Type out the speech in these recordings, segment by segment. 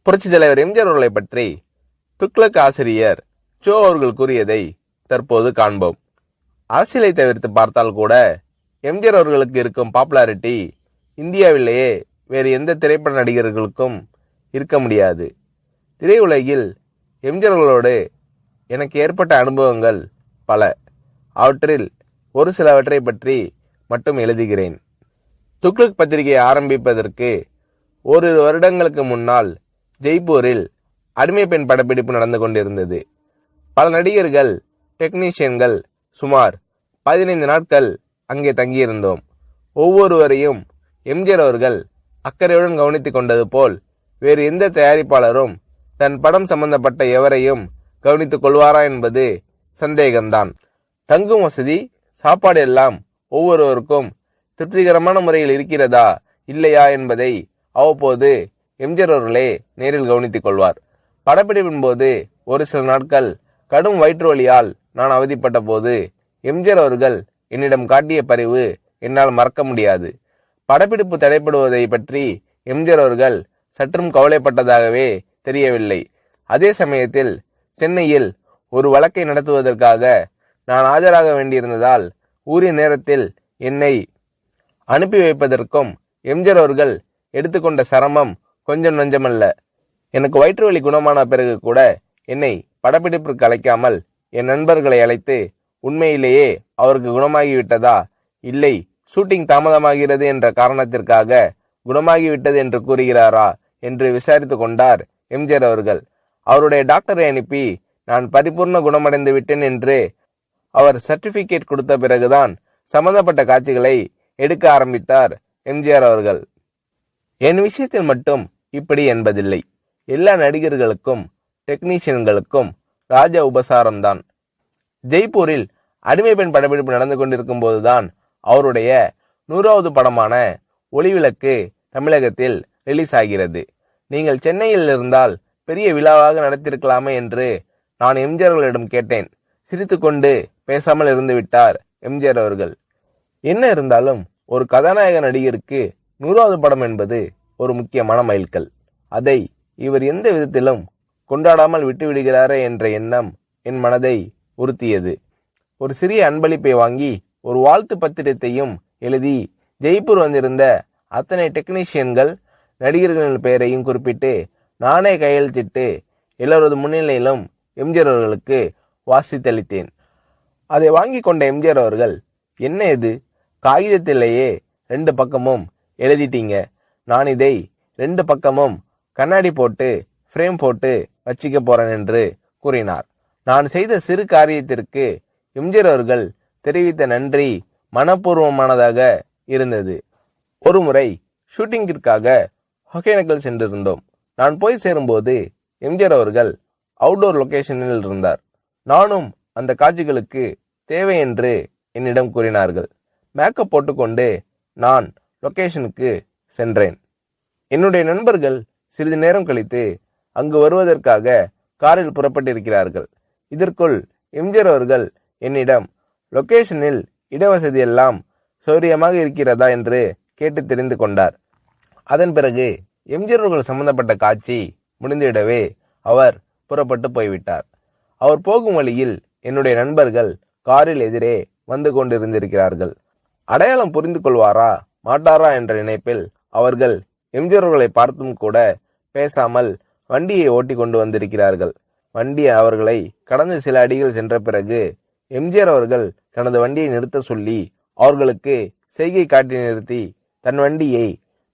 புரட்சி தலைவர் எம்ஜிஆர் அவர்களை பற்றி துக்ளக் ஆசிரியர் சோ அவர்கள் கூறியதை தற்போது காண்போம். அரசியலை தவிர்த்து பார்த்தால் கூட எம்ஜிஆர் அவர்களுக்கு இருக்கும் பாப்புலாரிட்டி இந்தியாவிலேயே வேறு எந்த திரைப்பட நடிகர்களுக்கும் இருக்க முடியாது. திரையுலகில் எம்ஜிஆர் அவர்களோடு எனக்கு ஏற்பட்ட அனுபவங்கள் பல. அவற்றில் ஒரு சிலவற்றை பற்றி மட்டும் எழுதுகிறேன். துக்ளக் பத்திரிகை ஆரம்பிப்பதற்கு ஓரிரு வருடங்களுக்கு முன்னால் ஜெய்ப்பூரில் அடிமை பெண் படப்பிடிப்பு நடந்து கொண்டிருந்தது. பல நடிகர்கள், டெக்னீஷியன்கள் சுமார் 15 நாட்கள் அங்கே தங்கியிருந்தோம். ஒவ்வொருவரையும் எம்ஜிஆர் அவர்கள் அக்கறையுடன் கவனித்துக் கொண்டது போல் வேறு எந்த தயாரிப்பாளரும் தன் படம் சம்பந்தப்பட்ட எவரையும் கவனித்துக் கொள்வாரா என்பது சந்தேகம்தான். தங்கும் வசதி, சாப்பாடு எல்லாம் ஒவ்வொருவருக்கும் திருப்திகரமான முறையில் இருக்கிறதா இல்லையா என்பதை அவ்வப்போது எம்ஜிஆர் அவர்களே நேரில் கவனித்துக் கொள்வார். படப்பிடிப்பின் போது ஒரு சில நாட்கள் கடும் வயிற்று வலியால் நான் அவதிப்பட்ட போது எம்ஜிஆர் அவர்கள் என்னிடம் காட்டிய பரிவு என்னால் மறக்க முடியாது. படப்பிடிப்பு தடைப்படுவதை பற்றி எம்ஜிஆர் அவர்கள் சற்றும் கவலைப்பட்டதாகவே தெரியவில்லை. அதே சமயத்தில் சென்னையில் ஒரு வழக்கை நடத்துவதற்காக நான் ஆஜராக வேண்டியிருந்ததால் உரிய நேரத்தில் என்னை அனுப்பி வைப்பதற்கும் எம்ஜிஆர் அவர்கள் எடுத்துக்கொண்ட சிரமம் கொஞ்சம் நஞ்சமல்ல. எனக்கு வயிற்று வலி குணமான பிறகு கூட என்னை படப்பிடிப்பிற்கு அழைக்காமல் என் நண்பர்களை அழைத்து உண்மையிலேயே அவருக்கு குணமாகிவிட்டதா, இல்லை ஷூட்டிங் தாமதமாகிறது என்ற காரணத்திற்காக குணமாகிவிட்டது என்று கூறுகிறாரா என்று விசாரித்து கொண்டார் எம்ஜிஆர் அவர்கள். அவருடைய டாக்டரை அனுப்பி நான் பரிபூர்ண குணமடைந்து விட்டேன் என்று அவர் சர்டிபிகேட் கொடுத்த பிறகுதான் சம்பந்தப்பட்ட காட்சிகளை எடுக்க ஆரம்பித்தார் எம்ஜிஆர் அவர்கள். என் விஷயத்தில் மட்டும் இப்படி என்பதில்லை. எல்லா நடிகர்களுக்கும் டெக்னீஷியன்களுக்கும் ராஜ உபசாரம்தான். ஜெய்ப்பூரில் அடிமை பெண் படப்பிடிப்பு நடந்து கொண்டிருக்கும் போதுதான் அவருடைய 100வது படமான ஒளிவிளக்கு தமிழகத்தில் ரிலீஸ் ஆகிறது. நீங்கள் சென்னையில் இருந்தால் பெரிய விழாவாக நடத்திருக்கலாமே என்று நான் எம்ஜிஆர் அவர்களிடம் கேட்டேன். சிரித்துக்கொண்டு பேசாமல் இருந்து விட்டார் எம்ஜிஆர் அவர்கள். என்ன இருந்தாலும் ஒரு கதாநாயக நடிகருக்கு 100வது படம் என்பது ஒரு முக்கியமான மைல்கல். அதை இவர் எந்த விதத்திலும் கொண்டாடாமல் விட்டுவிடுகிறாரே என்ற எண்ணம் என் மனதை உறுத்தியது. ஒரு சிறிய அன்பளிப்பை வாங்கி ஒரு வாழ்த்து பத்திரத்தையும் எழுதி ஜெய்ப்பூர் வந்திருந்த அத்தனை டெக்னீஷியன்கள், நடிகர்களின் பெயரையும் குறிப்பிட்டு நானே கையெழுத்திட்டு எல்லோரது முன்னிலையிலும் எம்ஜிஆர் அவர்களுக்கு வாசித்தளித்தேன். அதை வாங்கி கொண்ட எம்ஜிஆர் அவர்கள், என்ன இது, காகிதத்திலேயே 2 பக்கமும் எழுதிட்டீங்க, நான் இதை 2 பக்கமும் கண்ணாடி போட்டு ஃப்ரேம் போட்டு வச்சிக்க போறேன் என்று கூறினார். நான் செய்த சிறு காரியத்திற்கு எம்ஜிஆர் அவர்கள் தெரிவித்த நன்றி மனப்பூர்வமானதாக இருந்தது. ஒரு முறை ஷூட்டிங்கிற்காக ஒகேனக்கல் சென்றிருந்தோம். நான் போய் சேரும்போது எம்ஜிஆர் அவர்கள் அவுட்டோர் லொகேஷனில் இருந்தார். நானும் அந்த காட்சிகளுக்கு தேவை என்று என்னிடம் கூறினார்கள். மேக்கப் போட்டுக்கொண்டு நான் லொகேஷனுக்கு சென்றேன். என்னுடைய நண்பர்கள் சிறிது நேரம் கழித்து அங்கு வருவதற்காக காரில் புறப்பட்டிருக்கிறார்கள். இதற்குள் எம்ஜிஆர் அவர்கள் என்னிடம் லொகேஷனில் இடவசதி எல்லாம் சௌரியமாக இருக்கிறதா என்று கேட்டு தெரிந்து கொண்டார். அதன் பிறகு எம்ஜிஆர் அவர்கள் சம்பந்தப்பட்ட காட்சி முடிந்துவிடவே அவர் புறப்பட்டு போய்விட்டார். அவர் போகும் வழியில் என்னுடைய நண்பர்கள் காரில் எதிரே வந்து கொண்டிருந்திருக்கிறார்கள். அடையாளம் புரிந்து கொள்வாரா மாட்டாரா என்ற நினைப்பில் அவர்கள் எம்ஜிஆர் அவர்களை பார்த்தும் கூட பேசாமல் வண்டியை ஓட்டி கொண்டு வந்திருக்கிறார்கள். வண்டி அவர்களை கடந்து சில அடிகள் சென்ற பிறகு எம்ஜிஆர் அவர்கள் தனது வண்டியை நிறுத்த சொல்லி அவர்களுக்கு செய்கை காட்டி நிறுத்தி தன் வண்டியை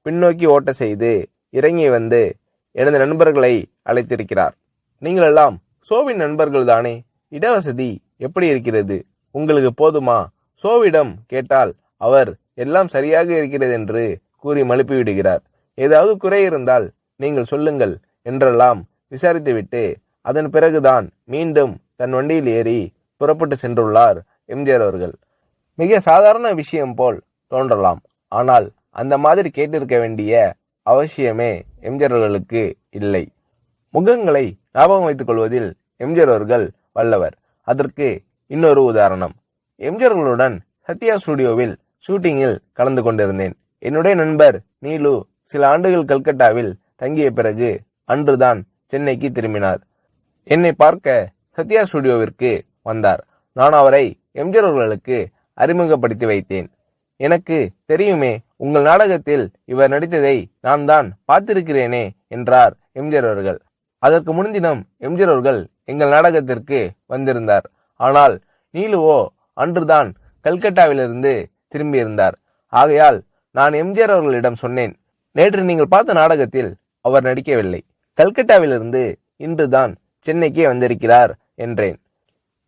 பின்னோக்கி ஓட்ட செய்து இறங்கி வந்து எனது நண்பர்களை அழைத்திருக்கிறார். நீங்கள் எல்லாம் சோவின் நண்பர்கள் தானே, இடவசதி எப்படி இருக்கிறது, உங்களுக்கு போதுமா? சோவிடம் கேட்டால் அவர் எல்லாம் சரியாக இருக்கிறது என்று கூறி மழுப்பி விடுகிறார். ஏதாவது குறை இருந்தால் நீங்கள் சொல்லுங்கள் என்றெல்லாம் விசாரித்துவிட்டு அதன் பிறகுதான் மீண்டும் தன் வண்டியில் ஏறி புறப்பட்டு சென்றுள்ளார் எம்ஜிஆர் அவர்கள். மிக சாதாரண விஷயம் போல் தோன்றலாம், ஆனால் அந்த மாதிரி கேட்டிருக்க வேண்டிய அவசியமே எம்ஜிஆர் அவர்களுக்கு இல்லை. முகங்களை ஞாபகம் வைத்துக் கொள்வதில் எம்ஜிஆர் அவர்கள் வல்லவர். அதற்கு இன்னொரு உதாரணம். எம்ஜிஆர் அவர்களுடன் சத்யா ஸ்டுடியோவில் ஷூட்டிங்கில் கலந்து கொண்டிருந்தேன். என்னுடைய நண்பர் நீலு சில ஆண்டுகள் கல்கட்டாவில் தங்கிய பிறகு அன்றுதான் சென்னைக்கு திரும்பினார். என்னை பார்க்க சத்யா ஸ்டுடியோவிற்கு வந்தார். நான் அவரை எம்ஜிஆர் அவர்களுக்கு அறிமுகப்படுத்தி வைத்தேன். எனக்கு தெரியுமே, உங்கள் நாடகத்தில் இவர் நடித்ததை நான் தான் பார்த்திருக்கிறேனே என்றார் எம்ஜிஆர் அவர்கள். அதற்கு முன்தினம் எம்ஜிஆர் அவர்கள் எங்கள் நாடகத்திற்கு வந்திருந்தார். ஆனால் நீலுவோ அன்றுதான் கல்கட்டாவிலிருந்து திரும்பியிருந்தார். ஆகையால் நான் எம்ஜிஆர் அவர்களிடம் சொன்னேன், நேற்று நீங்கள் பார்த்த நாடகத்தில் அவர் நடிக்கவில்லை. கல்கட்டாவிலிருந்து இன்றுதான் சென்னைக்கே வந்திருக்கிறார் என்றேன்.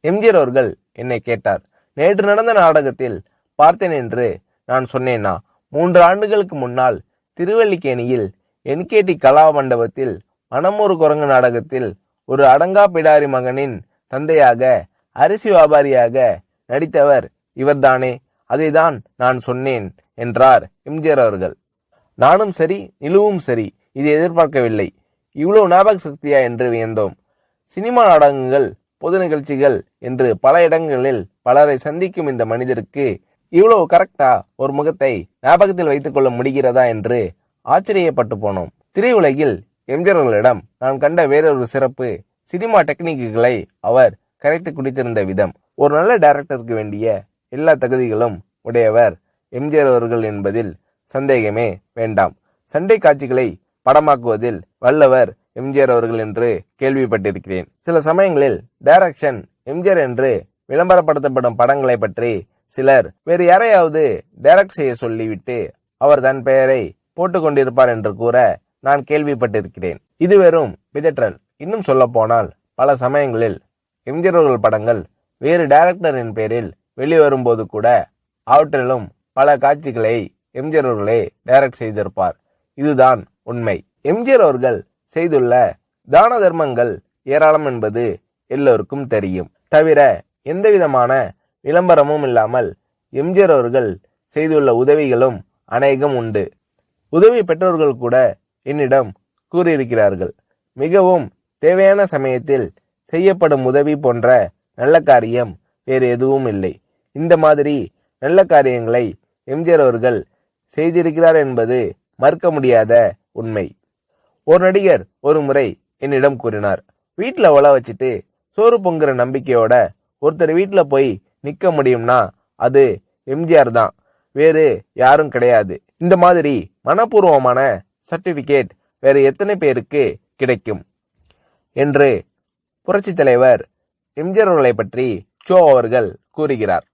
எம்ஜிஆர் அவர்கள் என்னை கேட்டார், நேற்று நடந்த நாடகத்தில் பார்த்தேன் என்று நான் சொன்னேனா? 3 ஆண்டுகளுக்கு முன்னால் திருவல்லிக்கேணியில் என்கேடி கலா மண்டபத்தில் மனமொரு குரங்கு நாடகத்தில் ஒரு அடங்கா பிடாரி மகனின் தந்தையாக அரிசி வியாபாரியாக நடித்தவர் இவர்தானே, அதைதான் நான் சொன்னேன் என்றார் எம்ஜிஆர் அவர்கள். நானும் சரி, நிலுவும் சரி, இதை எதிர்பார்க்கவில்லை. இவ்வளவு ஞாபக சக்தியா என்று வியந்தோம். சினிமா நாடகங்கள், பொது நிகழ்ச்சிகள் என்று பல இடங்களில் பலரை சந்திக்கும் இந்த மனிதருக்கு இவ்வளவு கரெக்டா ஒரு முகத்தை ஞாபகத்தில் வைத்துக் கொள்ள முடிகிறதா என்று ஆச்சரியப்பட்டு போனோம். திரையுலகில் எம்ஜிஆர் அவர்களிடம் நான் கண்ட வேறொரு சிறப்பு, சினிமா டெக்னிக்குகளை அவர் கரைத்து குடித்திருந்த விதம். ஒரு நல்ல டைரக்டருக்கு வேண்டிய எல்லா தகுதிகளும் உடையவர் எம்ஜிஆர் அவர்கள் என்பதில் சந்தேகமே வேண்டாம். சண்டை காட்சிகளை படமாக்குவதில் வல்லவர் எம்ஜிஆர் அவர்கள் என்று கேள்விப்பட்டிருக்கிறேன். சில சமயங்களில் டைரக்ஷன் எம்ஜிஆர் என்று விளம்பரப்படுத்தப்படும் படங்களை பற்றி சிலர் வேறு யாரையாவது டைரக்ட் செய்ய சொல்லிவிட்டு அவர் தன் பெயரை போட்டுக் கொண்டிருப்பார் என்று கூற நான் கேள்விப்பட்டிருக்கிறேன். இது வெறும் பிதற்றல். இன்னும் சொல்ல போனால் பல சமயங்களில் எம்ஜிஆர் அவர்கள் படங்கள் வேறு டைரக்டரின் பெயரில் வெளிவரும்போது கூட அவற்றிலும் பல காட்சிகளை எம்ஜிஆர் அவர்களே டைரக்ட் செய்திருப்பார். இதுதான் உண்மை. எம்ஜிஆர் அவர்கள் செய்துள்ள தான தர்மங்கள் ஏராளம் என்பது எல்லோருக்கும் தெரியும். தவிர எந்தவிதமான விளம்பரமும் இல்லாமல் எம்ஜிஆர் அவர்கள் செய்துள்ள உதவிகளும் அநேகம் உண்டு. உதவி பெற்றோர்கள் கூட என்னிடம் கூறியிருக்கிறார்கள். மிகவும் தேவையான சமயத்தில் செய்யப்படும் உதவி போன்ற நல்ல காரியம் வேறு எதுவும் இல்லை. இந்த மாதிரி நல்ல காரியங்களை எம்ஜிஆர் அவர்கள் செய்திருக்கிறார் என்பது மறுக்க முடியாத உண்மை. ஒரு நடிகர் ஒரு முறை என்னிடம் கூறினார், வீட்டுல ஒல வச்சுட்டு சோறு பொங்குற நம்பிக்கையோட ஒருத்தர் வீட்டுல போய் நிக்க முடியும்னா அது எம்ஜிஆர் தான், வேறு யாரும் கிடையாது. இந்த மாதிரி மனப்பூர்வமான சர்டிபிகேட் வேறு எத்தனை பேருக்கு கிடைக்கும் என்று புரட்சி தலைவர் எம்ஜிஆர் அவர்களை பற்றி சோ அவர்கள் கூறுகிறார்.